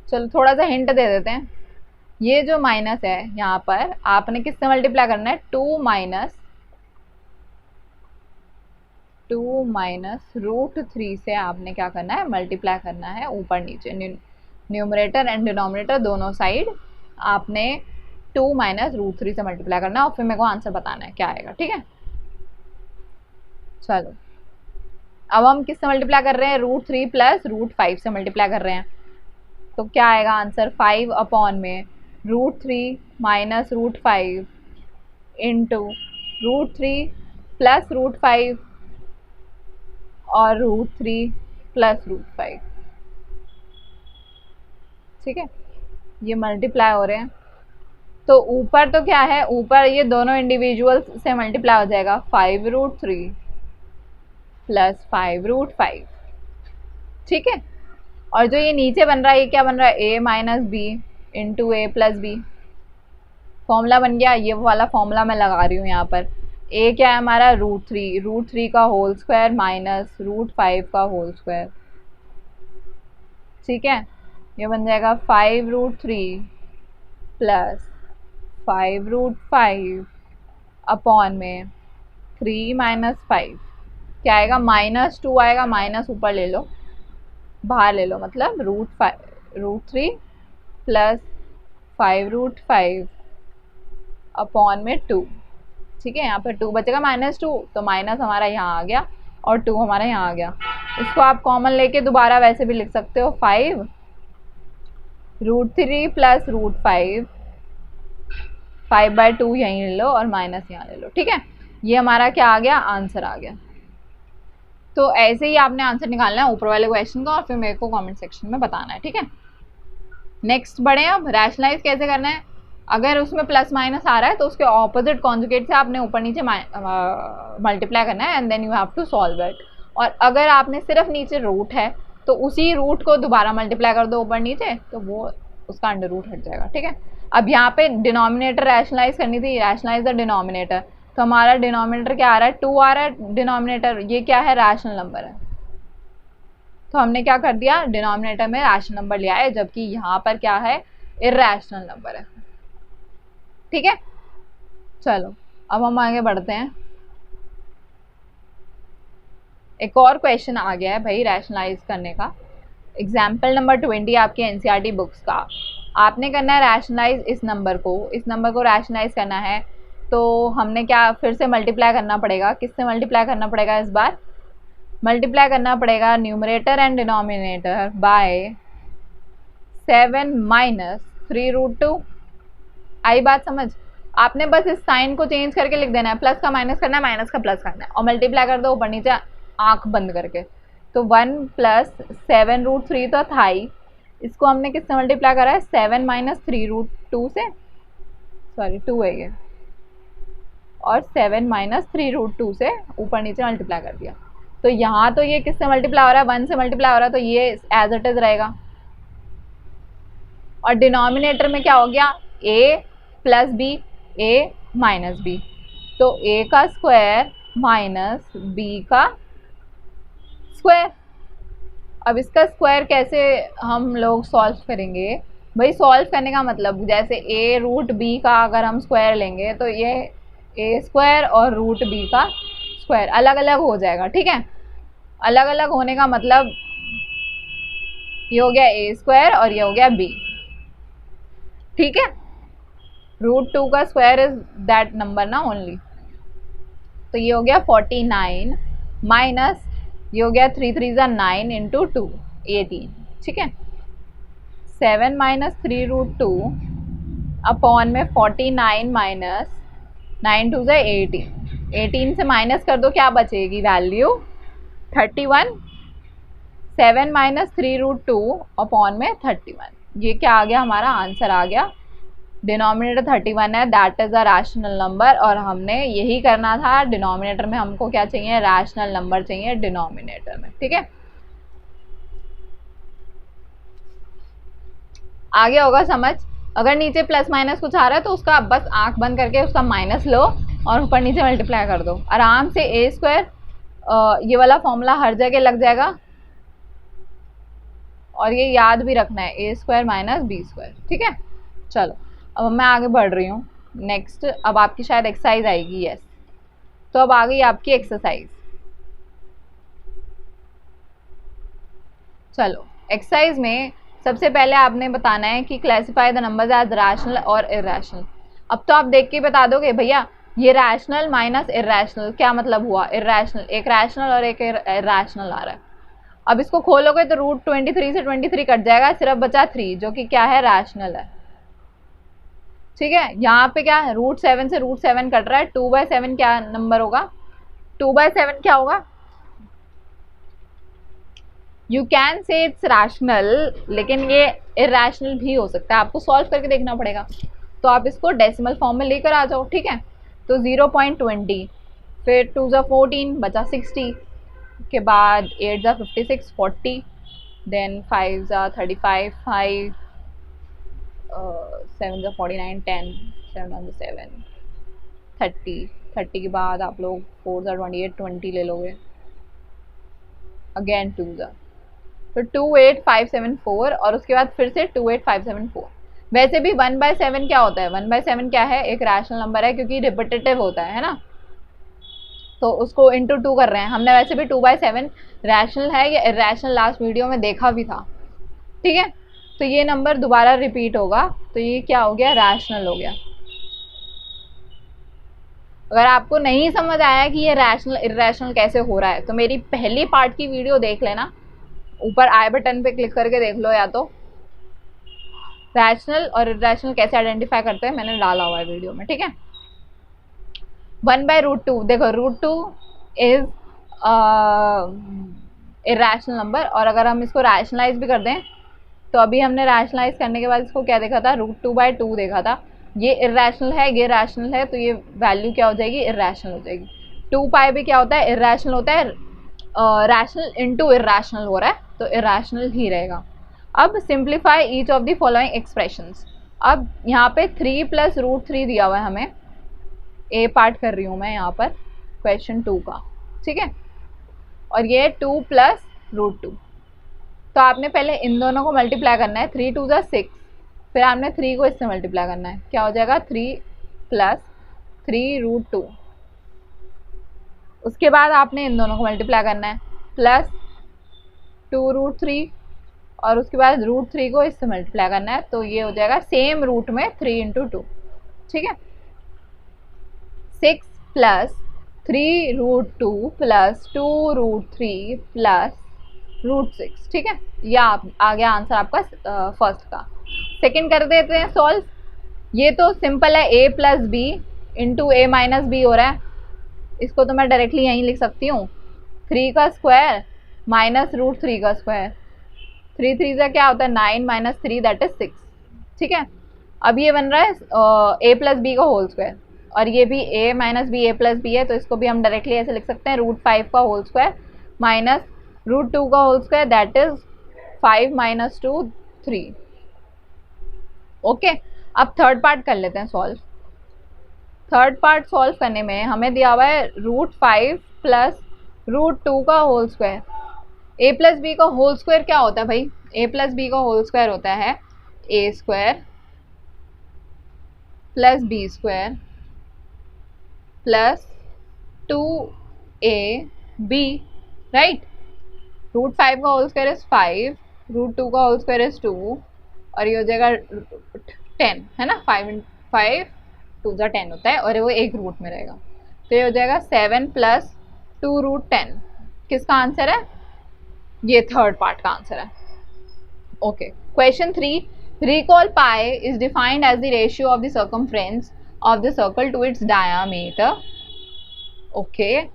Speaker 1: चलो थोड़ा सा हिंट दे देते हैं। ये जो माइनस है यहाँ पर आपने किससे मल्टीप्लाई करना है, 2 माइनस √3 से आपने क्या करना है, मल्टीप्लाई करना है ऊपर नीचे, न्यूमरेटर एंड डिनोमिनेटर दोनों साइड आपने 2 माइनस √3 से मल्टीप्लाई करना है, और फिर मेरे को आंसर बताना है क्या आएगा, ठीक है। चलो अब हम किससे मल्टीप्लाई कर रहे हैं, √3 प्लस √5 से मल्टीप्लाई कर रहे हैं, तो क्या आएगा आंसर, 5 अपॉन में √3 माइनस √5 इंटू √3 प्लस √5 और √3 प्लस √5, ठीक है। ये मल्टीप्लाई हो रहे हैं, तो ऊपर तो क्या है, ऊपर ये दोनों इंडिविजुअल से मल्टीप्लाई हो जाएगा, 5√3 प्लस 5√5, ठीक है। और जो ये नीचे बन रहा है, ये क्या बन रहा है, a minus B into A plus B, formula बन गया। ये वाला फॉर्मूला मैं लगा रही हूँ यहाँ पर। a क्या है हमारा, √3 का होल स्क्वायर माइनस √5 का होल स्क्वायर, ठीक है। ये बन जाएगा 5√3 प्लस 5√5 अपॉन में 3 माइनस 5, क्या आएगा, -2 आएगा, माइनस ऊपर ले लो, बाहर ले लो, मतलब √3 प्लस 5√5 अपॉन में 2, ठीक है। यहाँ पर 2 बचेगा, -2, तो माइनस हमारा यहाँ आ गया और 2 हमारा यहाँ आ गया। इसको आप कॉमन लेके दोबारा वैसे भी लिख सकते हो, 5√3 प्लस √5, 5/2 यहीं ले लो और माइनस यहाँ ले लो, ठीक है। ये हमारा क्या आ गया, आंसर आ गया। तो ऐसे ही आपने आंसर निकालना है ऊपर वाले क्वेश्चन का और फिर मेरे को कमेंट सेक्शन में बताना है, ठीक है। नेक्स्ट बढ़े, अब रैशनलाइज कैसे करना है। अगर उसमें प्लस माइनस आ रहा है तो उसके ऑपोजिट कॉन्जुगेट से आपने ऊपर नीचे मल्टीप्लाई करना है, and then you have to solve it. और अगर आपने सिर्फ नीचे रूट है तो उसी रूट को दोबारा मल्टीप्लाई कर दो ऊपर नीचे, तो वो उसका अंडर रूट हट जाएगा, ठीक है। अब यहाँ पे डिनोमिनेटर रैशनलाइज करनी थी, रैशनलाइज द डिनोमिनेटर। तो हमारा डिनोमिनेटर क्या आ रहा है, 2 आ रहा है डिनोमिनेटर, ये क्या है, रैशनल नंबर है। तो हमने क्या कर दिया, डिनोमिनेटर में रैशनल नंबर लिया है, जबकि यहाँ पर क्या है, इर्रेशनल नंबर है। ठीक है, चलो अब हम आगे बढ़ते हैं। एक और क्वेश्चन आ गया है भाई रैशनलाइज करने का। एग्जाम्पल नंबर 20 आपके एनसीईआरटी बुक्स का। आपने करना है रैशनलाइज इस नंबर को रैशनलाइज करना है। तो हमने क्या फिर से मल्टीप्लाई करना पड़ेगा, किससे मल्टीप्लाई करना पड़ेगा, इस बार मल्टीप्लाई करना पड़ेगा numerator and denominator bye 7 minus 3√2। आई बात समझ? आपने बस इस साइन को चेंज करके लिख देना है, प्लस का माइनस करना है, माइनस का प्लस करना है, और मल्टीप्लाई कर दो ऊपर नीचे आंख बंद करके। तो 1 प्लस 7√3 तो था ही, इसको हमने किससे मल्टीप्लाई करा है, 7 माइनस 3√2 से, सॉरी 2 है ये, और 7 माइनस 3√2 से ऊपर नीचे मल्टीप्लाई कर दिया। तो यहाँ तो ये किससे मल्टीप्लाई हो रहा है, 1 से मल्टीप्लाई हो रहा है, तो ये एज इट इज रहेगा। और डिनोमिनेटर में क्या हो गया, a plus B, a minus B, तो a का स्क्वायर माइनस b का स्क्वायर। अब इसका स्क्वायर कैसे हम लोग सॉल्व करेंगे भाई, सॉल्व करने का मतलब जैसे a√b का अगर हम स्क्वायर लेंगे तो ये a स्क्वायर और √b का स्क्वायर अलग अलग हो जाएगा। ठीक है, अलग अलग होने का मतलब ये हो गया a स्क्वायर और ये हो गया b। ठीक है, √2 का स्क्वायर इज दैट नंबर ना ओनली। तो ये हो गया 49 माइनस ये हो गया 3 3 9 इंटू 2 18। ठीक है, 7 माइनस 3√2 अपॉन में 49 माइनस 9 2 18। 18 से माइनस कर दो, क्या बचेगी वैल्यू 31। 7 माइनस 3√2 अपॉन में 31, ये क्या आ गया, हमारा आंसर आ गया। डिनोमिनेटर 31 है, that is a rational number, और हमने यही करना था। डिनोमिनेटर में हमको क्या चाहिए, रैशनल नंबर चाहिए डिनोमिनेटर में। ठीक है, आगे होगा समझ। अगर नीचे प्लस माइनस कुछ आ रहा है तो उसका बस आंख बंद करके उसका माइनस लो और ऊपर नीचे मल्टीप्लाई कर दो, आराम से a स्क्वायर, ये वाला फॉर्मूला हर जगह लग जाएगा। और ये याद भी रखना है, a square minus b square. ठीक है, चलो अब मैं आगे बढ़ रही हूँ नेक्स्ट। अब आपकी शायद एक्सरसाइज आएगी, यस। तो अब आ गई आपकी एक्सरसाइज। चलो एक्सरसाइज में सबसे पहले आपने बताना है कि classify the numbers as rational और इरैशनल। अब तो आप देख के बता दोगे भैया ये रैशनल माइनस इरैशनल क्या मतलब हुआ, इरैशनल एक रैशनल और एक इरैशनल आ रहा है। अब इसको खोलोगे तो √23 से 23 कट जाएगा, सिर्फ बचा 3 जो कि क्या है, रैशनल है। ठीक है, यहाँ पे क्या है, √7 से √7 कट रहा है, 2/7 क्या नंबर होगा, 2/7 क्या होगा, you can say it's rational, लेकिन ये इरैशनल भी हो सकता है, आपको सॉल्व करके देखना पड़ेगा। तो आप इसको डेसिमल फॉर्म में लेकर आ जाओ। ठीक है, तो 0.20, फिर 2 ज़ा 14 बचा 60 के बाद 8 ज़ा 56 40, देन 5 ज़ा 35 5, 7 ज़ा 49 10, 7 1 7 30 के बाद आप लोग 4 ज़ा 28 20 ले लोगे, अगेन 2 ज़ा, फिर 28574 और उसके बाद फिर से 28574। वैसे भी 1/7 क्या होता है, 1/7 क्या है, एक रैशनल नंबर है क्योंकि रिपीटेटिव होता है ना, तो उसको इंटू 2 कर रहे हैं। हमने वैसे भी 2/7 रैशनल है या इरैशनल लास्ट वीडियो में देखा भी था। ठीक है, तो ये नंबर दोबारा रिपीट होगा, तो ये क्या हो गया, रैशनल हो गया। अगर आपको नहीं समझ आया कि ये रैशनल इरैशनल कैसे हो रहा है तो मेरी पहली पार्ट की वीडियो देख लेना, ऊपर आई बटन पे क्लिक करके देख लो, या तो रैशनल और इरैशनल कैसे आइडेंटिफाई करते हैं मैंने डाला हुआ है वीडियो में। ठीक है, 1/√2 देखो, √2 इज इरैशनल नंबर, और अगर हम इसको रैशनलाइज भी कर दें तो अभी हमने रैशनलाइज करने के बाद इसको क्या देखा था, √2/2 देखा था। ये इरैशनल है, ये रैशनल है, तो ये वैल्यू क्या हो जाएगी, इरैशनल हो जाएगी। 2π भी क्या होता है, इरैशनल होता है, रैशनल इनटू इरैशनल हो रहा है, तो इरैशनल ही रहेगा। अब simplify each of the following expressions. अब यहाँ पे 3 + √3 दिया हुआ है हमें, ए पार्ट कर रही हूँ मैं यहाँ पर क्वेश्चन 2 का, ठीक है। और ये 2 प्लस रूट 2, तो आपने पहले इन दोनों को मल्टीप्लाई करना है, 3 2 ज़ा 6, फिर आपने 3 को इससे मल्टीप्लाई करना है, क्या हो जाएगा 3 प्लस 3 रूट 2। उसके बाद आपने इन दोनों को मल्टीप्लाई करना है, प्लस 2 रूट 3, और उसके बाद रूट 3 को इससे मल्टीप्लाई करना है, तो ये हो जाएगा सेम रूट में 3 इंटू 2, ठीक है। 6 plus 3 root 2 plus 2 root 3 plus root 6, ठीक है। ये आ गया आंसर आपका फर्स्ट का। सेकंड कर देते हैं सॉल्व। ये तो सिंपल है, a plus B into A minus B हो रहा है, इसको तो मैं डायरेक्टली यहीं लिख सकती हूँ, 3 का स्क्वायर माइनस रूट 3 का स्क्वायर, 3 3 से क्या होता है 9 माइनस 3 दैट इज 6, ठीक है। अब ये बन रहा है a प्लस बी का होल स्क्वायर, और ये भी a minus B A plus B है, तो इसको भी हम डायरेक्टली ऐसे लिख सकते हैं, रूट 5 का होल स्क्वायर माइनस रूट 2 का whole square that is 5 minus 2 3। Okay, अब थर्ड पार्ट कर लेते हैं सॉल्व। थर्ड पार्ट सॉल्व करने में हमें दिया हुआ है रूट 5 प्लस रूट 2 का whole square. a plus B का होल स्क्वायर क्या होता है भाई, a प्लस बी का होल स्क्वायर होता है a square plus B square plus 2ab, right. Root 5 का होल स्क्वायर इज 5, रूट 2 का होल स्क्वायर इज 2, और ये हो जाएगा 10, है ना, 5 2 ज़ा 10 होता है, और वो एक रूट में रहेगा, तो ये हो जाएगा 7 प्लस 2 रूट 10। किसका आंसर है, ये थर्ड पार्ट का आंसर है। Okay, question 3, recall pi is defined as the ratio of the circumference of the circle to its diameter. Okay,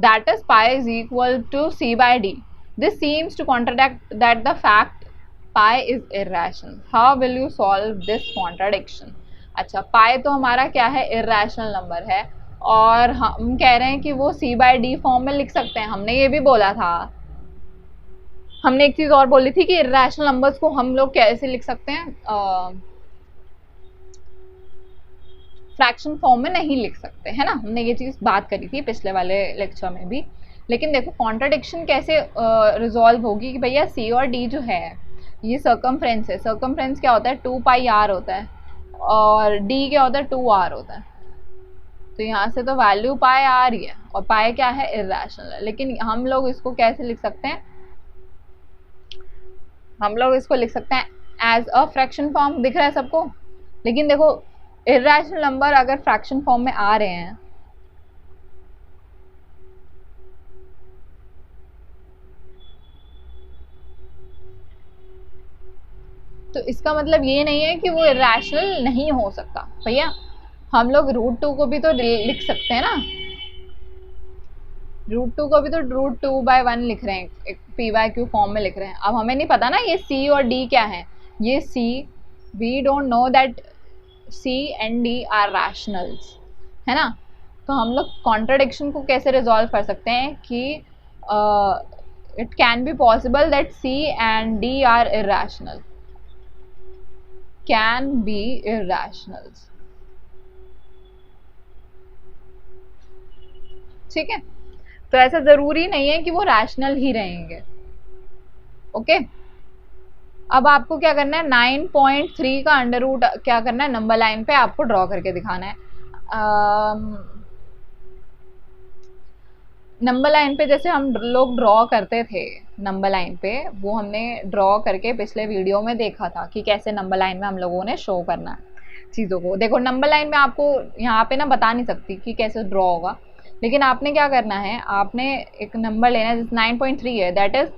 Speaker 1: that is pi is equal to c by d. This seems to contradict that the fact pi is irrational. How will you solve this contradiction? अच्छा, pi तो हमारा क्या है, irrational number है, और हम कह रहे हैं कि वो c by d फॉर्म में लिख सकते हैं। हमने ये भी बोला था, हमने एक चीज और बोली थी कि इरेशनल नंबर्स को हम लोग कैसे लिख सकते हैं, फ्रैक्शन फॉर्म में नहीं लिख सकते, है ना। हमने ये चीज बात करी थी पिछले वाले लेक्चर में भी। लेकिन देखो कॉन्ट्राडिक्शन कैसे रिजॉल्व होगी कि भैया सी और डी जो है ये सर्कमफ्रेंस है, सर्कमफ्रेंस क्या होता है 2 पाई आर होता है, और डी क्या होता है 2 आर होता है, तो यहाँ से तो वैल्यू पाई आ रही है, और पाई क्या है इरेशनल है। लेकिन हम लोग इसको कैसे लिख सकते हैं, हम लोग इसको लिख सकते हैं एज अ फ्रैक्शन फॉर्म, दिख रहा है सबको। लेकिन देखो इरेशनल नंबर अगर फ्रैक्शन फॉर्म में आ रहे हैं तो इसका मतलब ये नहीं है कि वो इरेशनल नहीं हो सकता। भैया हम लोग रूट 2 को भी तो लिख सकते हैं ना, रूट 2 को भी तो रूट 2 बाय 1 लिख रहे हैं, एक पी बाय क्यू फॉर्म में लिख रहे हैं। अब हमें नहीं पता ना ये सी और डी क्या है, ये see we don't know that C and D are rationals, है ना। तो हम लोग कॉन्ट्राडिक्शन को कैसे रिजॉल्व कर सकते हैं कि it can be possible that C and D are irrational, can be irrationals, ठीक है। तो ऐसा जरूरी नहीं है कि वो रैशनल ही रहेंगे। ओके, अब आपको क्या करना है 9.3 का अंडर रूट क्या करना है, नंबर लाइन पे आपको ड्रॉ करके दिखाना है। नंबर लाइन पे जैसे हम लोग ड्रॉ करते थे नंबर लाइन पे, वो हमने ड्रॉ करके पिछले वीडियो में देखा था कि कैसे नंबर लाइन में हम लोगों ने शो करना है चीज़ों को। देखो नंबर लाइन में आपको यहाँ पे ना बता नहीं सकती कि कैसे ड्रॉ होगा, लेकिन आपने क्या करना है, आपने एक नंबर लेना है 9.3 है, दैट इज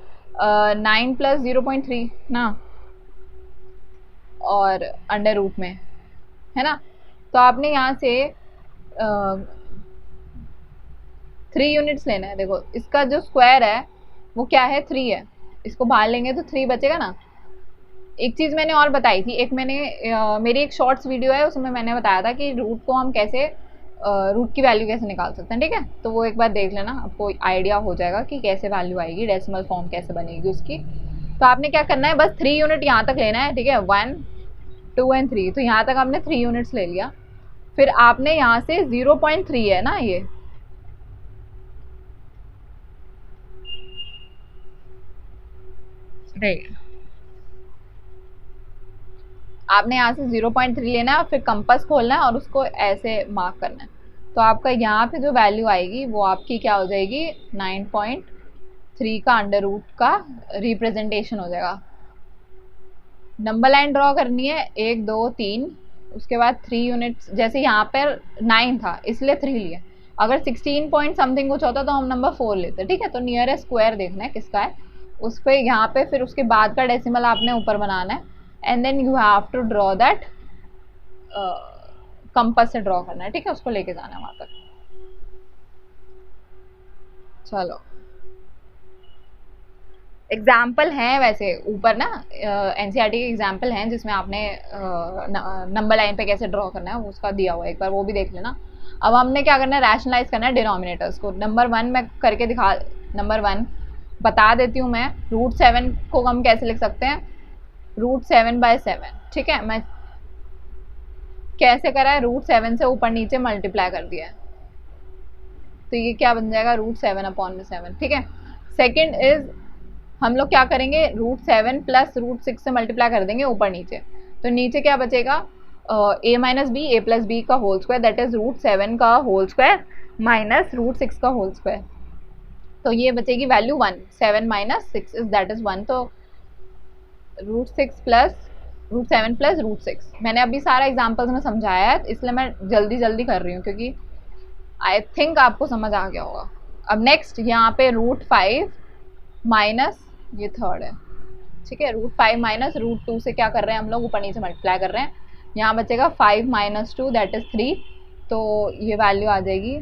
Speaker 1: 9 प्लस 0.3 ना, और अंडर रूट में, है ना। तो आपने यहाँ से 3 यूनिट्स लेना है। देखो इसका जो स्क्वायर है वो क्या है 3 है, इसको बाहर लेंगे तो 3 बचेगा ना। एक चीज़ मैंने और बताई थी, एक मैंने मेरी एक शॉर्ट्स वीडियो है उसमें मैंने बताया था कि रूट को हम कैसे रूट की वैल्यू कैसे निकाल सकते हैं, ठीक है। तो वो एक बार देख लेना, आपको आइडिया हो जाएगा कि कैसे वैल्यू आएगी, डेसिमल फॉर्म कैसे बनेगी उसकी। तो आपने क्या करना है, बस 3 यूनिट यहाँ तक लेना है, ठीक है, 1 2 एंड 3। तो यहाँ तक आपने 3 यूनिट्स ले लिया। फिर आपने यहाँ से 0.3 है ना ये, राइट, आपने यहाँ से 0.3 लेना है और फिर कंपास खोलना है और उसको ऐसे मार्क करना है। तो आपका यहाँ पे जो वैल्यू आएगी वो आपकी क्या हो जाएगी, 9.3 का अंडर रूट का रिप्रेजेंटेशन हो जाएगा। नंबर लाइन ड्रॉ करनी है 1 2 3, उसके बाद 3 यूनिट्स, जैसे यहाँ पर 9 था इसलिए 3 लिया, अगर 16 पॉइंट समथिंग कुछ होता तो हम नंबर 4 लेते, ठीक है। तो नियरेस्ट स्क्वायर देखना है किसका है, उस पर यहाँ पे फिर उसके बाद का डेसिमल आपने ऊपर बनाना है, and then you have to draw that, compass से ड्रॉ करना है, ठीक है, उसको लेके जाना है वहां तक। चलो एग्जाम्पल हैं वैसे ऊपर ना, एनसीईआरटी के एग्जाम्पल हैं जिसमें आपने नंबर लाइन पे कैसे ड्रॉ करना है वो उसका दिया हुआ है, एक बार वो भी देख लेना। अब हमने क्या करना है, रैशनलाइज करना है डिनोमिनेटर्स को। नंबर 1 में करके दिखा, नंबर 1 बता देती हूँ मैं, √7 को हम कैसे लिख सकते हैं, √7/7, ठीक है। मैं कैसे करा है, √7 से ऊपर नीचे मल्टीप्लाई कर दिया है, तो ये क्या बन जाएगा, √7/7, ठीक है। सेकेंड इज हम लोग क्या करेंगे, √7 प्लस √6 से मल्टीप्लाई कर देंगे ऊपर नीचे, तो नीचे क्या बचेगा, a minus B, a plus B का होल स्क्वायर, दैट इज √7 का होल स्क्वायर माइनस √6 का होल स्क्वायर, तो ये बचेगी value 1, 7 minus 6 is that is 1, तो √7 प्लस √6। मैंने अभी सारा एग्जाम्पल्स में समझाया है इसलिए मैं जल्दी जल्दी कर रही हूँ क्योंकि आई थिंक आपको समझ आ गया होगा। अब नेक्स्ट यहाँ पे √5 माइनस, ये थर्ड है, ठीक है, √5 माइनस √2 से क्या कर रहे हैं हम लोग, ऊपर नीचे मल्टीप्लाई कर रहे हैं, यहाँ बचेगा 5 माइनस 2 दैट इज 3, तो ये वैल्यू आ जाएगी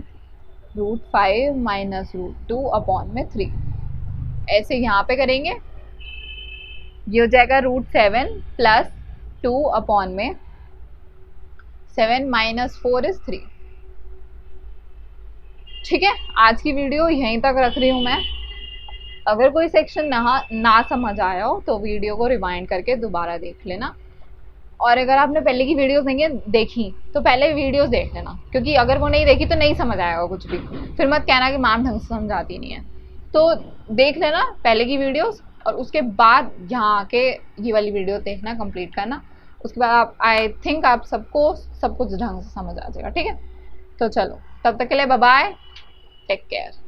Speaker 1: √5 माइनस √2 अपॉन में 3। ऐसे यहाँ पे करेंगे, ये हो जाएगा √7 प्लस 2 अपॉन में 7 माइनस 4 इज 3, ठीक है। आज की वीडियो यहीं तक रख रही हूँ मैं। अगर कोई सेक्शन ना समझ आया हो तो वीडियो को रिवाइंड करके दोबारा देख लेना, और अगर आपने पहले की वीडियोस नहीं देखी तो पहले वीडियोस देख लेना, क्योंकि अगर वो नहीं देखी तो नहीं समझ आएगा कुछ भी, फिर मत कहना कि मैम ढंग से समझाती नहीं है। तो देख लेना पहले की वीडियोस और उसके बाद यहाँ आके ये वाली वीडियो देखना, कंप्लीट करना, उसके बाद आप, आई थिंक आप सबको सब कुछ ढंग से समझ आ जाएगा, ठीक है। तो चलो तब तक के लिए बाय बाय, टेक केयर।